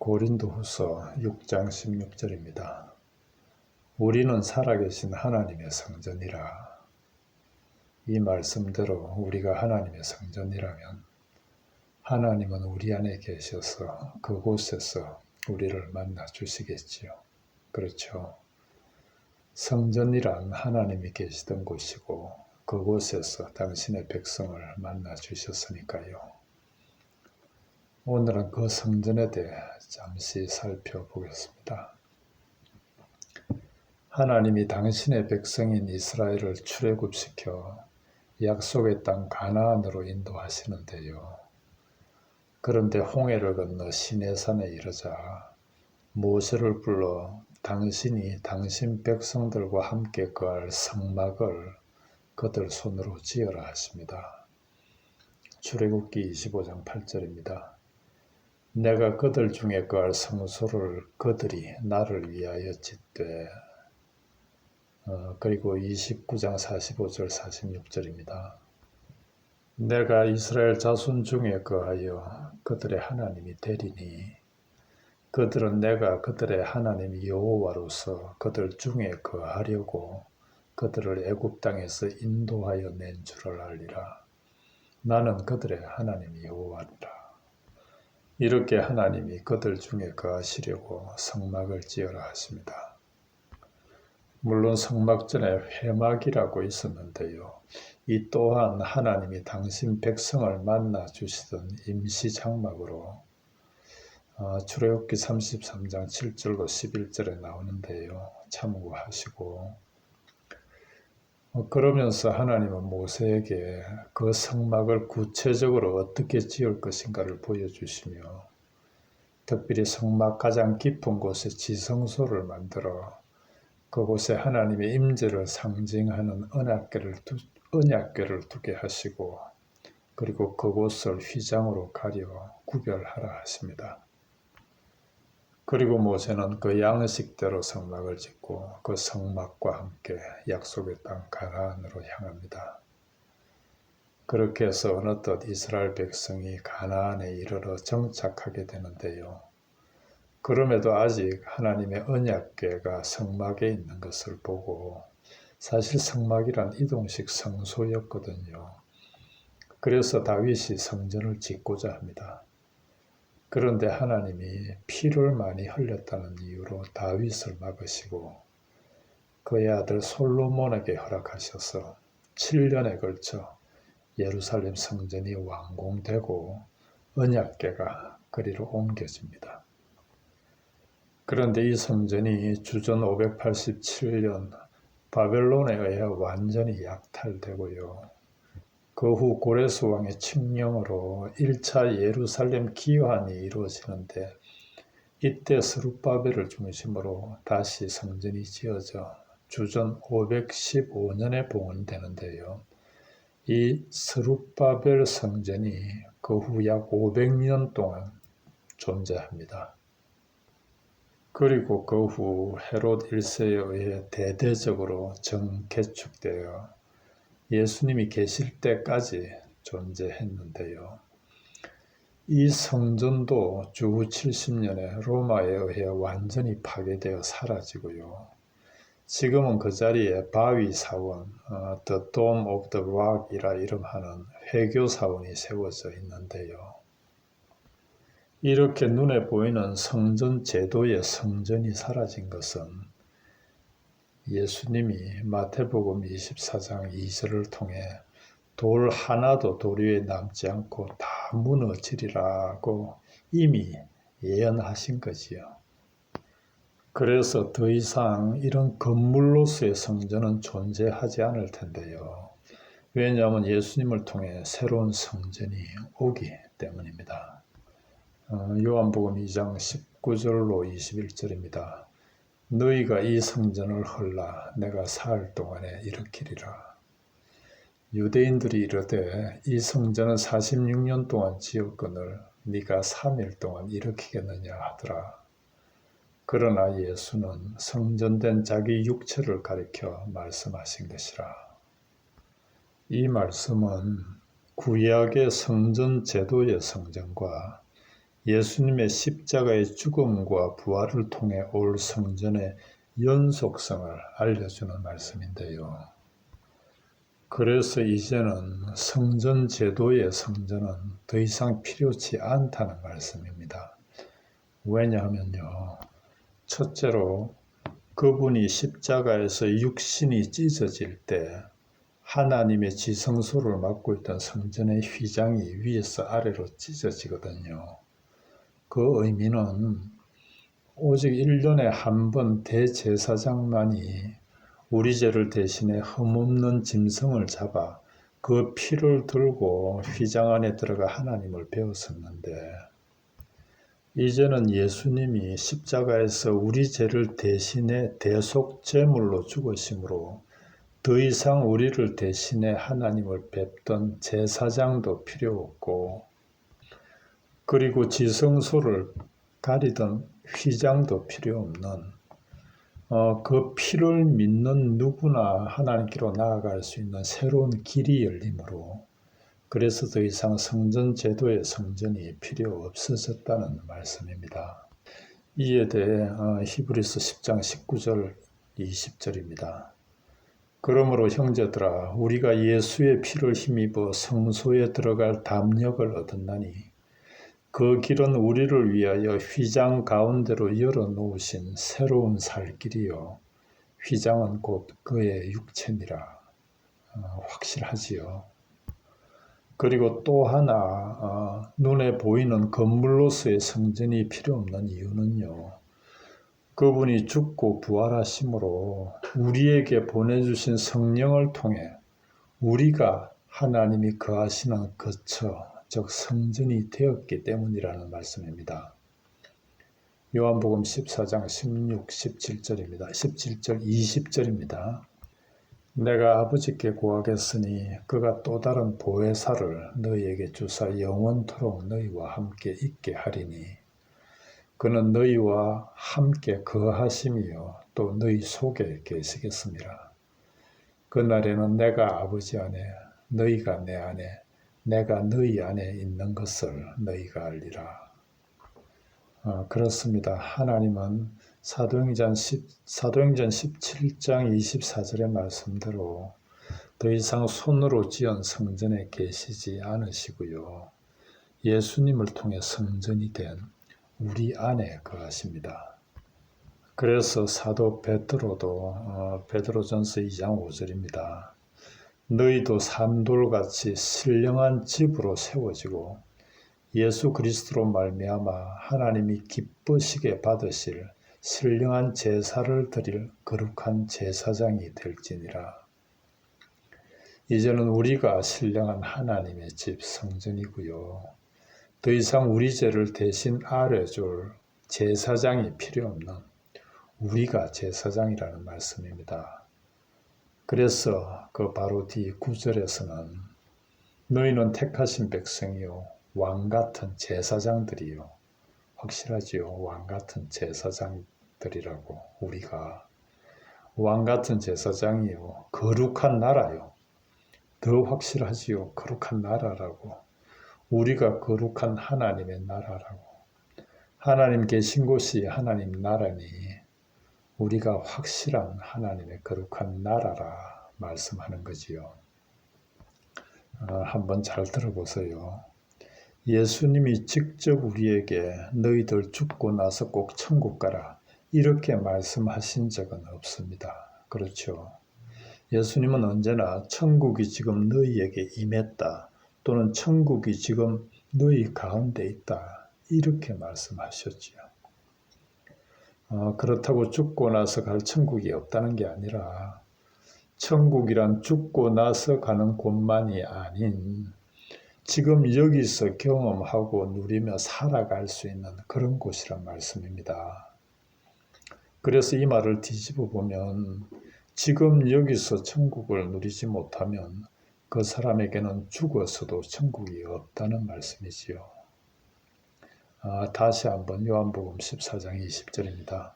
고린도후서 6장 16절입니다. 우리는 살아계신 하나님의 성전이라. 이 말씀대로 우리가 하나님의 성전이라면 하나님은 우리 안에 계셔서 그곳에서 우리를 만나 주시겠지요. 그렇죠. 성전이란 하나님이 계시던 곳이고 그곳에서 당신의 백성을 만나 주셨으니까요. 오늘은 그 성전에 대해 잠시 살펴보겠습니다. 하나님이 당신의 백성인 이스라엘을 출애굽시켜 약속의 땅 가나안으로 인도하시는데요. 그런데 홍해를 건너 시내산에 이르자 모세를 불러 당신이 당신 백성들과 함께 거할 성막을 그들 손으로 지으라 하십니다. 출애굽기 25장 8절입니다. 내가 그들 중에 거할 성소를 그들이 나를 위하여 짓되. 그리고 29장 45절 46절입니다. 내가 이스라엘 자손 중에 거하여 그들의 하나님이 되리니 그들은 내가 그들의 하나님 여호와로서 그들 중에 거하려고 그들을 애굽 땅에서 인도하여 낸 줄을 알리라. 나는 그들의 하나님 여호와라. 이렇게 하나님이 그들 중에 거하시려고 성막을 지으라 하십니다. 물론 성막 전에 회막이라고 있었는데요. 이 또한 하나님이 당신 백성을 만나 주시던 임시 장막으로 출애굽기 33장 7절로 11절에 나오는데요. 참고하시고 그러면서 하나님은 모세에게 그 성막을 구체적으로 어떻게 지을 것인가를 보여주시며 특별히 성막 가장 깊은 곳에 지성소를 만들어 그곳에 하나님의 임재를 상징하는 언약궤를 두게 하시고 그리고 그곳을 휘장으로 가려 구별하라 하십니다. 그리고 모세는 그 양식대로 성막을 짓고 그 성막과 함께 약속의 땅 가나안으로 향합니다. 그렇게 해서 어느덧 이스라엘 백성이 가나안에 이르러 정착하게 되는데요. 그럼에도 아직 하나님의 언약궤가 성막에 있는 것을 보고 사실 성막이란 이동식 성소였거든요. 그래서 다윗이 성전을 짓고자 합니다. 그런데 하나님이 피를 많이 흘렸다는 이유로 다윗을 막으시고 그의 아들 솔로몬에게 허락하셔서 7년에 걸쳐 예루살렘 성전이 완공되고 언약궤가 그리로 옮겨집니다. 그런데 이 성전이 주전 587년 바벨론에 의해 완전히 약탈되고요. 그 후 고레스 왕의 칙령으로 1차 예루살렘 기환이 이루어지는데 이때 스룹바벨을 중심으로 다시 성전이 지어져 주전 515년에 봉헌되는데요. 이 스룹바벨 성전이 그 후 약 500년 동안 존재합니다. 그리고 그 후 헤롯 1세에 의해 대대적으로 정개축되어 예수님이 계실 때까지 존재했는데요. 이 성전도 주후 70년에 로마에 의해 완전히 파괴되어 사라지고요. 지금은 그 자리에 바위 사원, The Dome of the Rock이라 이름하는 회교 사원이 세워져 있는데요. 이렇게 눈에 보이는 성전 제도의 성전이 사라진 것은 예수님이 마태복음 24장 2절을 통해 돌 하나도 돌 위에 남지 않고 다 무너지리라고 이미 예언하신 거지요. 그래서 더 이상 이런 건물로서의 성전은 존재하지 않을 텐데요. 왜냐하면 예수님을 통해 새로운 성전이 오기 때문입니다. 요한복음 2장 19절로 21절입니다. 너희가 이 성전을 헐라 내가 사흘 동안에 일으키리라. 유대인들이 이르되 이 성전은 46년 동안 지었거늘 네가 3일 동안 일으키겠느냐 하더라. 그러나 예수는 성전된 자기 육체를 가리켜 말씀하신 것이라. 이 말씀은 구약의 성전 제도의 성전과 예수님의 십자가의 죽음과 부활을 통해 올 성전의 연속성을 알려주는 말씀인데요. 그래서 이제는 성전 제도의 성전은 더 이상 필요치 않다는 말씀입니다. 왜냐하면요, 첫째로 그분이 십자가에서 육신이 찢어질 때 하나님의 지성소를 맡고 있던 성전의 휘장이 위에서 아래로 찢어지거든요. 그 의미는 오직 1년에 한 번 대제사장만이 우리 죄를 대신해 흠없는 짐승을 잡아 그 피를 들고 휘장 안에 들어가 하나님을 배웠었는데, 이제는 예수님이 십자가에서 우리 죄를 대신해 대속제물로 죽으심으로 더 이상 우리를 대신해 하나님을 뵙던 제사장도 필요 없고, 그리고 지성소를 가리던 휘장도 필요 없는 그 피를 믿는 누구나 하나님께로 나아갈 수 있는 새로운 길이 열리므로, 그래서 더 이상 성전 제도의 성전이 필요 없어졌다는 말씀입니다. 이에 대해 히브리서 10장 19절 20절입니다. 그러므로 형제들아, 우리가 예수의 피를 힘입어 성소에 들어갈 담력을 얻었나니 그 길은 우리를 위하여 휘장 가운데로 열어놓으신 새로운 살 길이요, 휘장은 곧 그의 육체니라. 확실하지요. 그리고 또 하나, 눈에 보이는 건물로서의 성전이 필요 없는 이유는요, 그분이 죽고 부활하심으로 우리에게 보내주신 성령을 통해 우리가 하나님이 거하시는 거처, 즉 성전이 되었기 때문이라는 말씀입니다. 요한복음 14장 16, 17절입니다. 17절, 20절입니다. 내가 아버지께 구하겠으니 그가 또 다른 보혜사를 너희에게 주사 영원토록 너희와 함께 있게 하리니 그는 너희와 함께 거하심이요 또 너희 속에 계시겠습니다. 그날에는 내가 아버지 안에 너희가 내 안에 내가 너희 안에 있는 것을 너희가 알리라. 그렇습니다. 하나님은 사도행전 17장 24절의 말씀대로 더 이상 손으로 지은 성전에 계시지 않으시고요, 예수님을 통해 성전이 된 우리 안에 거하십니다. 그래서 사도 베드로도 베드로전서 2장 5절입니다. 너희도 산돌같이 신령한 집으로 세워지고 예수 그리스도로 말미암아 하나님이 기쁘시게 받으실 신령한 제사를 드릴 거룩한 제사장이 될지니라. 이제는 우리가 신령한 하나님의 집 성전이고요, 더 이상 우리 죄를 대신 아뢰줄 제사장이 필요 없는 우리가 제사장이라는 말씀입니다. 그래서 그 바로 뒤 9절에서는 너희는 택하신 백성이요 왕같은 제사장들이요, 확실하지요. 왕같은 제사장들이라고, 우리가 왕같은 제사장이요 거룩한 나라요, 더 확실하지요. 거룩한 나라라고, 우리가 거룩한 하나님의 나라라고. 하나님 계신 곳이 하나님 나라니 우리가 확실한 하나님의 거룩한 나라라 말씀하는 거지요. 한번 잘 들어보세요. 예수님이 직접 우리에게 너희들 죽고 나서 꼭 천국 가라 이렇게 말씀하신 적은 없습니다. 그렇죠? 예수님은 언제나 천국이 지금 너희에게 임했다, 또는 천국이 지금 너희 가운데 있다 이렇게 말씀하셨지요. 그렇다고 죽고 나서 갈 천국이 없다는 게 아니라, 천국이란 죽고 나서 가는 곳만이 아닌 지금 여기서 경험하고 누리며 살아갈 수 있는 그런 곳이란 말씀입니다. 그래서 이 말을 뒤집어 보면 지금 여기서 천국을 누리지 못하면 그 사람에게는 죽어서도 천국이 없다는 말씀이지요. 다시 한번 요한복음 14장 20절입니다.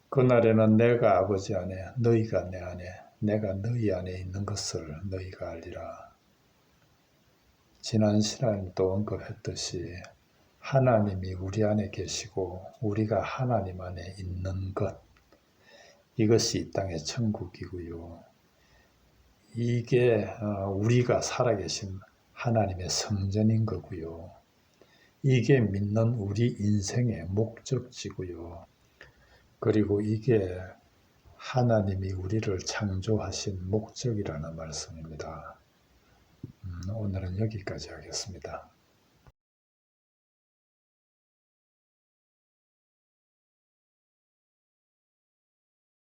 그날에는 내가 아버지 안에 너희가 내 안에 내가 너희 안에 있는 것을 너희가 알리라. 지난 시간에 또 언급했듯이 하나님이 우리 안에 계시고 우리가 하나님 안에 있는 것, 이것이 이 땅의 천국이고요. 이게 우리가 살아계신 하나님의 성전인 거고요. 이게 믿는 우리 인생의 목적지고요. 그리고 이게 하나님이 우리를 창조하신 목적이라는 말씀입니다. 오늘은 여기까지 하겠습니다.